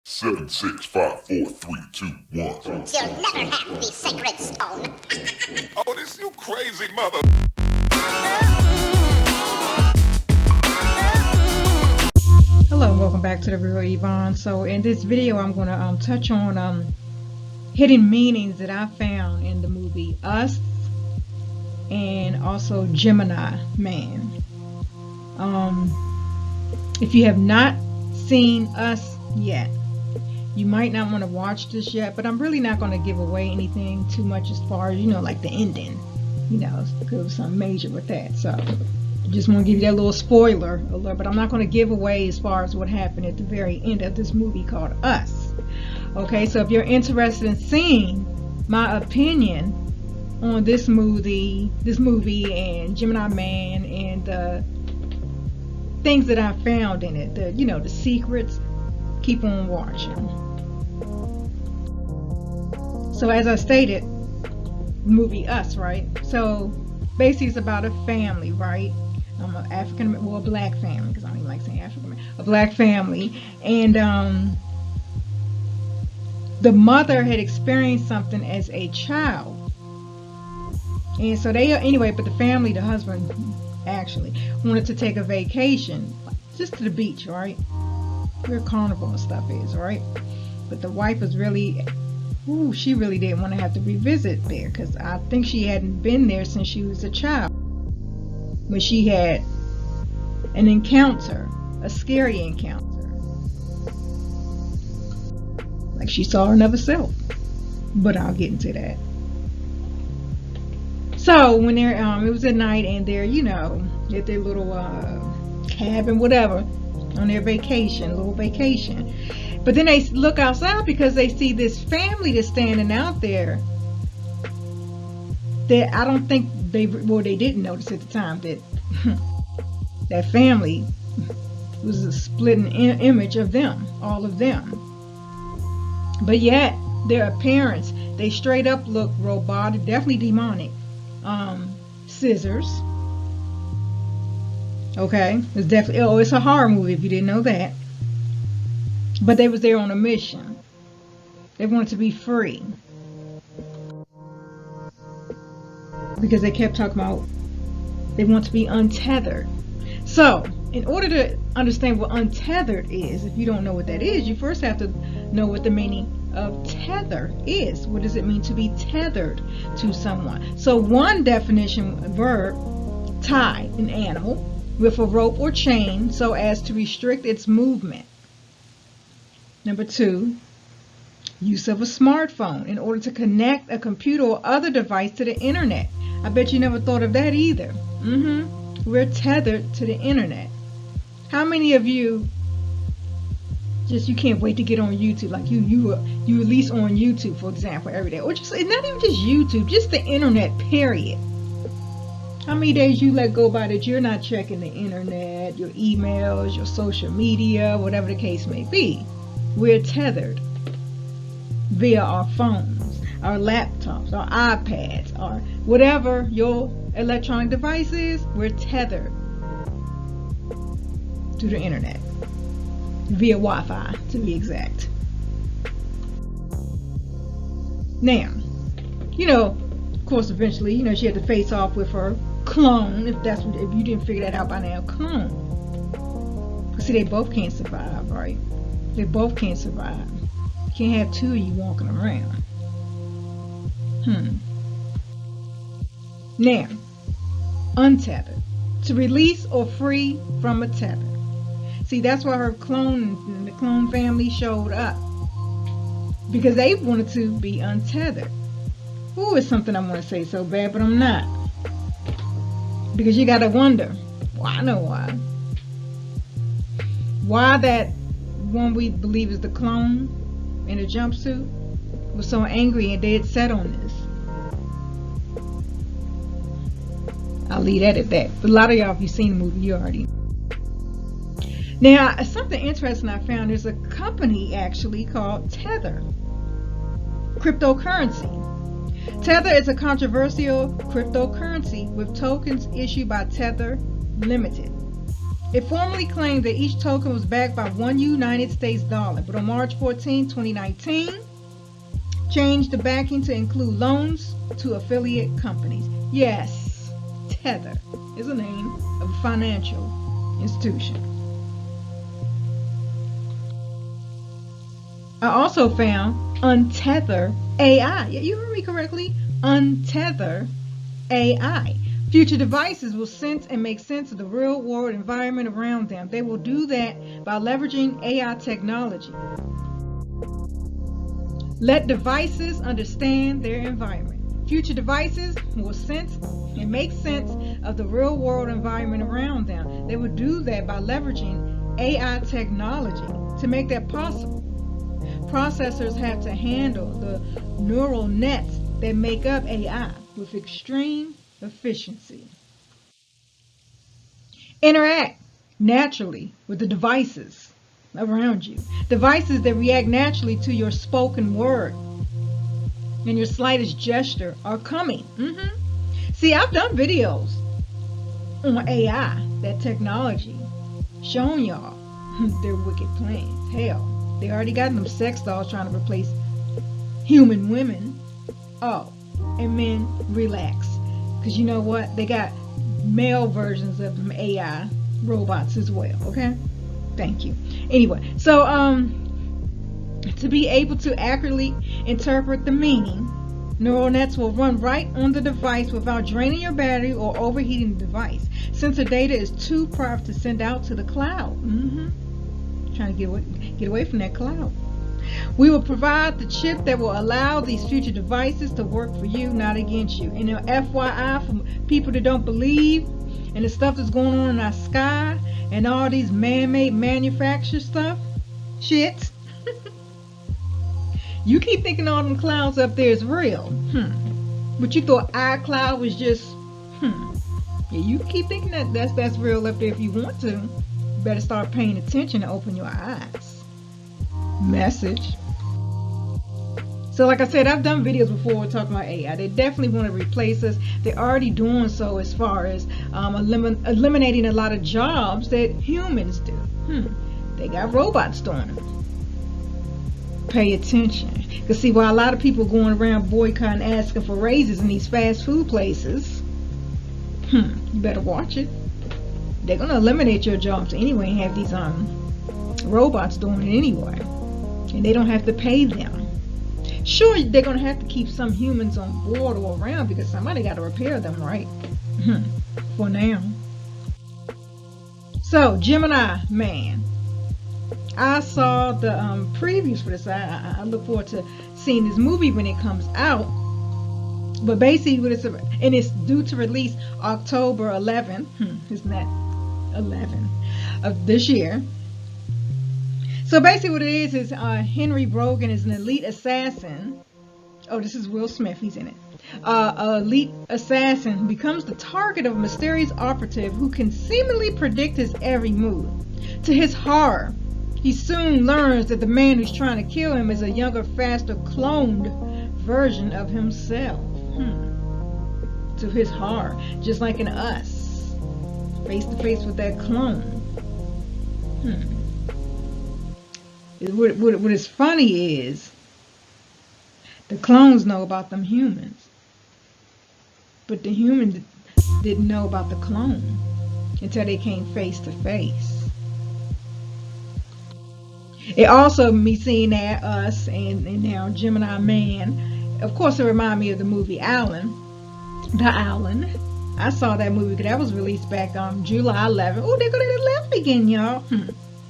7, 6, 5, 4, 3, 2, 1. You'll never have the sacred stone. Oh, this you crazy mother. Hello and welcome back to the Real Evvonne. So in this video I'm going to touch on hidden meanings that I found in the movie Us and also Gemini Man. If you have not seen Us yet, you might not want to watch this yet, but I'm really not going to give away anything too much as far as, like the ending, because there's something major with that. So I just want to give you that little spoiler alert, but I'm not going to give away as far as what happened at the very end of this movie called Us. Okay, so if you're interested in seeing my opinion on this movie and Gemini Man and the things that I found in it, the secrets, keep on watching. So as I stated, movie Us, right? So basically it's about a family, right? I'm an a black family, because I don't even like saying African, a black family, and the mother had experienced something as a child, and so but the family, the husband actually wanted to take a vacation just to the beach, right, where carnival and stuff is, right? But the wife was really, she really didn't want to have to revisit there, because I think she hadn't been there since she was a child, when she had an encounter, a scary encounter, like she saw another self. But I'll get into that. So when they're it was at night, and they're at their little cabin, whatever, on their little vacation. But then they look outside because they see this family that's standing out there that I don't think they didn't notice at the time that that family was a splitting image of them, all of them. But yet their appearance, they straight up look robotic, definitely demonic. Scissors. Okay, it's definitely, it's a horror movie if you didn't know that. But they was there on a mission. They wanted to be free, because they kept talking about they want to be untethered. So in order to understand what untethered is, if you don't know what that is, you first have to know what the meaning of tether is. What does it mean to be tethered to someone? So one definition, verb, tie an animal with a rope or chain so as to restrict its movement. Number two, use of a smartphone in order to connect a computer or other device to the internet. I bet you never thought of that either. We're tethered to the internet. How many of you you can't wait to get on YouTube? Like you at least on YouTube, for example, every day, or just not even just YouTube, just the internet, period. How many days you let go by that you're not checking the internet, your emails, your social media, whatever the case may be? We're tethered via our phones, our laptops, our iPads, or whatever your electronic device is. We're tethered to the internet via Wi-Fi, to be exact. Now, of course, eventually, she had to face off with her clone, if you didn't figure that out by now. Clone. See, they both can't survive, right? They both can't survive. You can't have two of you walking around. Now, untethered. To release or free from a tether. See, that's why her clone and the clone family showed up, because they wanted to be untethered. Ooh, it's something I want to say so bad, but I'm not. Because you gotta wonder, well, I know why. Why that one we believe is the clone in a jumpsuit was so angry and dead set on this. I'll leave that at that. But a lot of y'all, if you've seen the movie, you already know. Now, something interesting I found, there's a company actually called Tether Cryptocurrency. Tether is a controversial cryptocurrency with tokens issued by Tether Limited. It formerly claimed that each token was backed by one United States dollar, but on March 14, 2019, changed the backing to include loans to affiliate companies. Yes, Tether is the name of a financial institution. I also found Un-Teth-er AI. Yeah, you heard me correctly. Un-Teth-er AI. Future devices will sense and make sense of the real world environment around them. They will do that by leveraging AI technology. Let devices understand their environment. Future devices will sense and make sense of the real world environment around them. They will do that by leveraging AI technology to make that possible. Processors have to handle the neural nets that make up AI with extreme efficiency. Interact naturally with the devices around you. Devices that react naturally to your spoken word and your slightest gesture are coming. See, I've done videos on AI, that technology, showing y'all their wicked plans. Hell, they already got them sex dolls trying to replace human women. Oh, and men, relax. Because you know what? They got male versions of them AI robots as well, okay? Thank you. Anyway, so to be able to accurately interpret the meaning, neural nets will run right on the device without draining your battery or overheating the device. Sensor data is too private to send out to the cloud. Trying to get away from that cloud. We will provide the chip that will allow these future devices to work for you, not against you. And FYI, for people that don't believe in the stuff that's going on in our sky and all these man-made manufactured stuff, shit. You keep thinking all them clouds up there is real. But you thought our cloud was just, Yeah, you keep thinking that's real up there if you want to. You better start paying attention and open your eyes. Message. So like I said, I've done videos before talking about AI. They definitely want to replace us. They're already doing so as far as eliminating a lot of jobs that humans do. They got robots doing them. Pay attention. Because see, while a lot of people going around boycotting, asking for raises in these fast food places, you better watch it. They're going to eliminate your jobs anyway and have these robots doing it anyway. And they don't have to pay them. Sure, they're going to have to keep some humans on board or around because somebody got to repair them, right? For now. So, Gemini Man. I saw the previews for this. I look forward to seeing this movie when it comes out. But basically, it's due to release October 11th. Isn't that 11 of this year? So basically what it is Henry Brogan is an elite assassin. Oh, this is Will Smith. He's in it. Elite assassin who becomes the target of a mysterious operative who can seemingly predict his every move. To his horror, he soon learns that the man who's trying to kill him is a younger, faster, cloned version of himself. To his horror, just like in Us, face to face with that clone. What is funny is the clones know about them humans, but the human didn't know about the clone until they came face to face. It also me seeing that Us and now Gemini Man. Of course, it reminded me of the movie Allen. The Allen. I saw that movie because that was released back on July 11th. Oh, they're gonna let me again, y'all.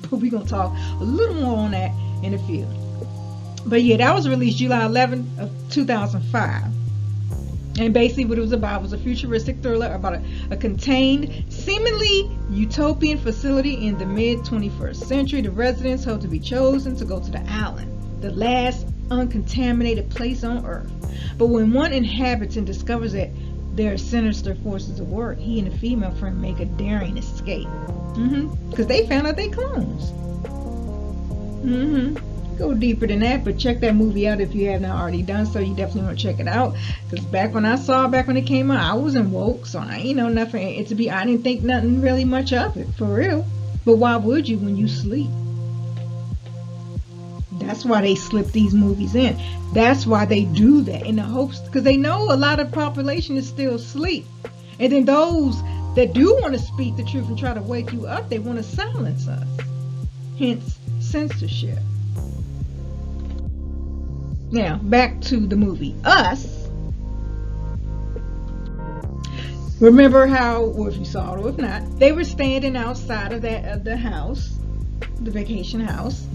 But we're gonna talk a little more on that in a few. But yeah, that was released July 11th of 2005. And basically what it was about was a futuristic thriller about a contained, seemingly utopian facility in the mid-21st century. The residents hope to be chosen to go to the Allen, the last uncontaminated place on Earth. But when one inhabitant discovers that there are sinister forces at work, he and a female friend make a daring escape. Because they found out they clones. go deeper than that, but check that movie out if you have not already done so. You definitely want to check it out, because back when it came out, I wasn't woke, so I ain't know nothing. I didn't think nothing really much of it, for real. But why would you when you sleep? That's why they slip these movies in. That's why they do that, in the hopes, because they know a lot of the population is still asleep. And then those that do want to speak the truth and try to wake you up, they want to silence us. Hence, censorship. Now, back to the movie Us. Remember how, or if you saw it or if not, they were standing outside of the house, the vacation house,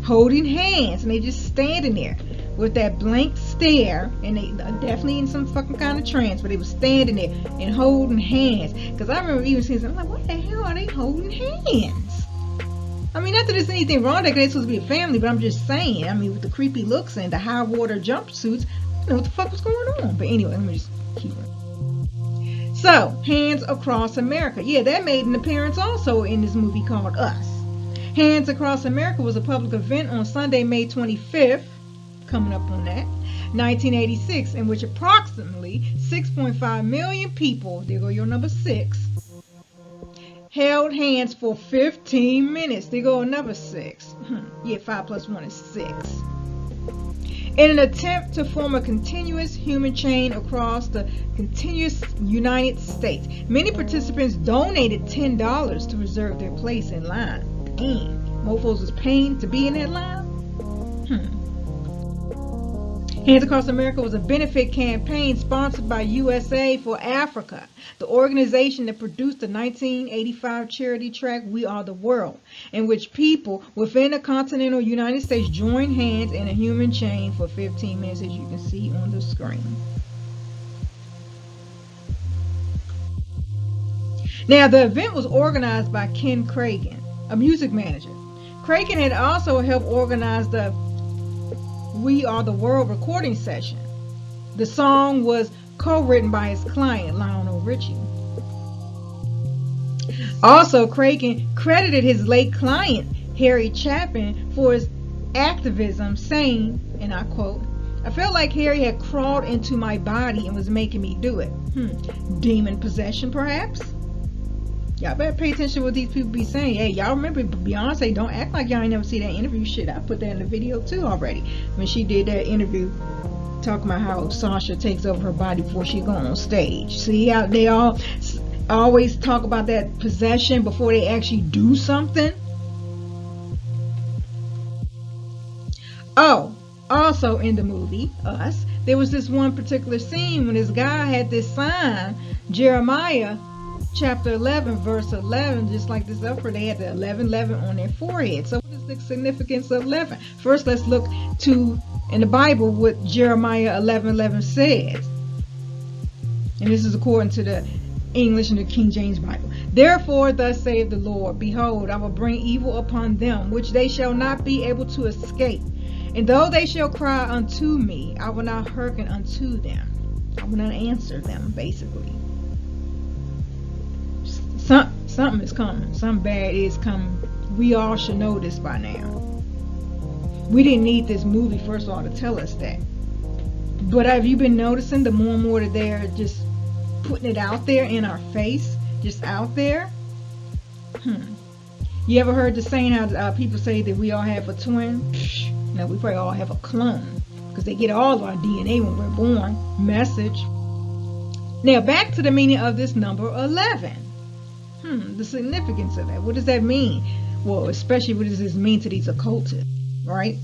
holding hands, and they just standing there with that blank stare, and they definitely in some fucking kind of trance, but they were standing there and holding hands. Because I remember even seeing something, I'm like, what the hell are they holding hands? I mean, not that there's anything wrong, that they're supposed to be a family, but I'm just saying, I mean, with the creepy looks and the high water jumpsuits, I don't know what the fuck was going on. But anyway, let me just keep it. So, Hands Across America. Yeah, that made an appearance also in this movie called Us. Hands Across America was a public event on Sunday, May 25th, coming up on that, 1986, in which approximately 6.5 million people, there go your number 6, held hands for 15 minutes. There go another 6. Yeah, 5 plus 1 is 6. In an attempt to form a continuous human chain across the continuous United States. Many participants donated $10 to reserve their place in line. Mofos was paying to be in that line. Hands Across America was a benefit campaign sponsored by USA for Africa, the organization that produced the 1985 charity track We Are the World, in which people within the continental United States joined hands in a human chain for 15 minutes, as you can see on the screen. Now, the event was organized by Ken Cragen, a music manager. Cragen had also helped organize the We Are the World recording session. The song was co-written by his client, Lionel Richie. Also, Cragen credited his late client, Harry Chapin, for his activism, saying, and I quote, "I felt like Harry had crawled into my body and was making me do it." Demon possession, perhaps? Y'all better pay attention to what these people be saying. Hey, y'all remember Beyonce? Don't act like y'all ain't never see that interview. Shit, I put that in the video too already. When she did that interview talking about how Sasha takes over her body before she go on stage. See how they all always talk about that possession before they actually do something? Oh, also in the movie Us, there was this one particular scene when this guy had this sign, Jeremiah chapter 11 verse 11, just like this upper, they had the 11:11 on their forehead. So what is the significance of 11? First, let's look to in the Bible what Jeremiah 11:11 says, and this is according to the English and the King James Bible. "Therefore thus saith the Lord, behold, I will bring evil upon them, which they shall not be able to escape. And though they shall cry unto me, I will not hearken unto them." I will not answer them, basically. Something is coming. Something bad is coming. We all should know this by now. We didn't need this movie, first of all, to tell us that. But have you been noticing the more and more that they're just putting it out there in our face? Just out there? You ever heard the saying how people say that we all have a twin? No, we probably all have a clone, because they get all of our DNA when we're born. Message. Now back to the meaning of this number 11. The significance of that. What does that mean? Well, especially what does this mean to these occultists, right?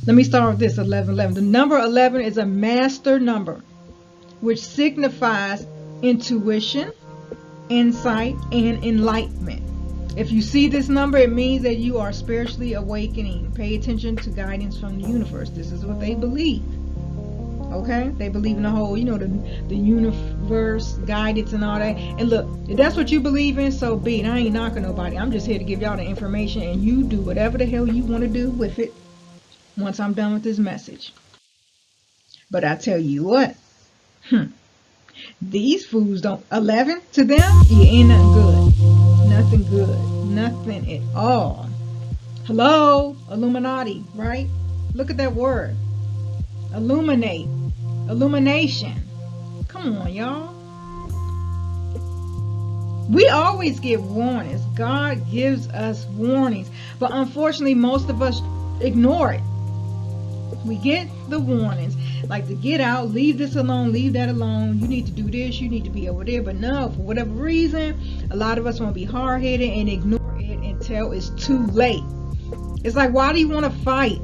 Let me start with this 11:11. The number 11 is a master number, which signifies intuition, insight, and enlightenment. If you see this number, it means that you are spiritually awakening. Pay attention to guidance from the universe. This is what they believe. Okay, they believe in the whole, the universe, guidance and all that. And look, if that's what you believe in, so be it. I ain't knocking nobody. I'm just here to give y'all the information, and you do whatever the hell you want to do with it once I'm done with this message. But I tell you what, these fools don't, 11 to them, ain't nothing good. Nothing good. Nothing at all. Hello, Illuminati, right? Look at that word. Illuminate, illumination. Come on, y'all. We always get warnings. God gives us warnings. But unfortunately, most of us ignore it. We get the warnings, like to get out, leave this alone, leave that alone. You need to do this, you need to be over there. But no, for whatever reason, a lot of us want to be hard-headed and ignore it until it's too late. It's like, why do you want to fight?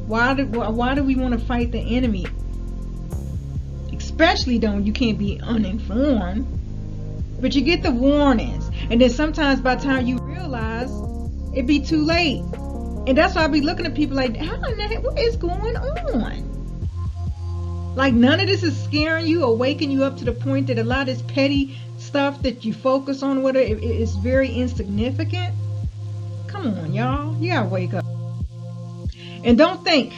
Why do we want to fight the enemy? Especially though you can't be uninformed. But you get the warnings, and then sometimes by the time you realize, it be too late. And that's why I be looking at people like, how in the heck, what is going on? Like, none of this is scaring you or waking you up to the point that a lot of this petty stuff that you focus on, whether it is very insignificant. Come on, y'all. You gotta wake up. And don't think,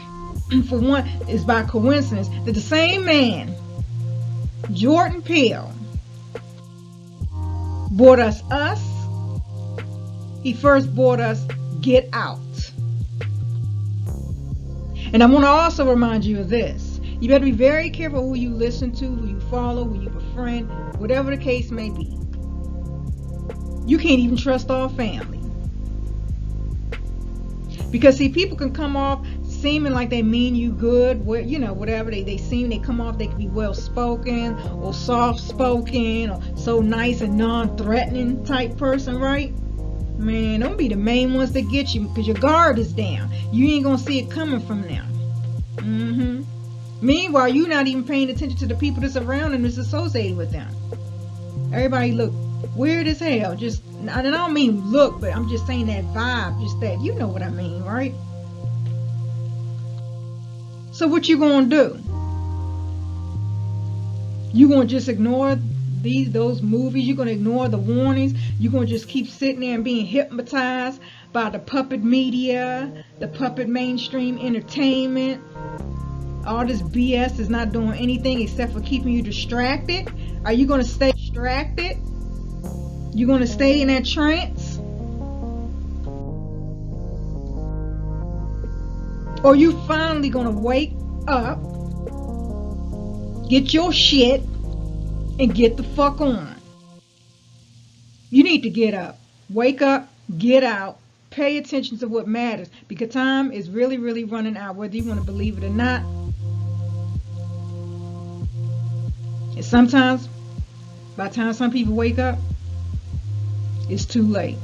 for one, it's by coincidence that the same man, Jordan Peele, bought us. He first bought us Get Out. And I want to also remind you of this. You better be very careful who you listen to, who you follow, who you befriend, whatever the case may be. You can't even trust all family. Because see, people can come off seeming like they mean you good, you know, whatever they come off, they can be well spoken or soft spoken or so nice and non-threatening type person, right? Man, don't be the main ones that get you, because your guard is down. You ain't gonna see it coming from them. Meanwhile, you're not even paying attention to the people that's around and that's associated with them. Everybody look weird as hell. Just, and I don't mean look, but I'm just saying that vibe, just that, you know what I mean, right? So what you gonna do? You gonna just ignore those movies? You gonna ignore the warnings? You gonna just keep sitting there and being hypnotized by the puppet media, the puppet mainstream entertainment? All this BS is not doing anything except for keeping you distracted. Are you gonna stay distracted? You gonna stay in that trance? Or you finally gonna wake up, get your shit, and get the fuck on? You need to get up, wake up, get out, pay attention to what matters, because time is really, really running out, whether you want to believe it or not. And sometimes, by the time some people wake up, it's too late.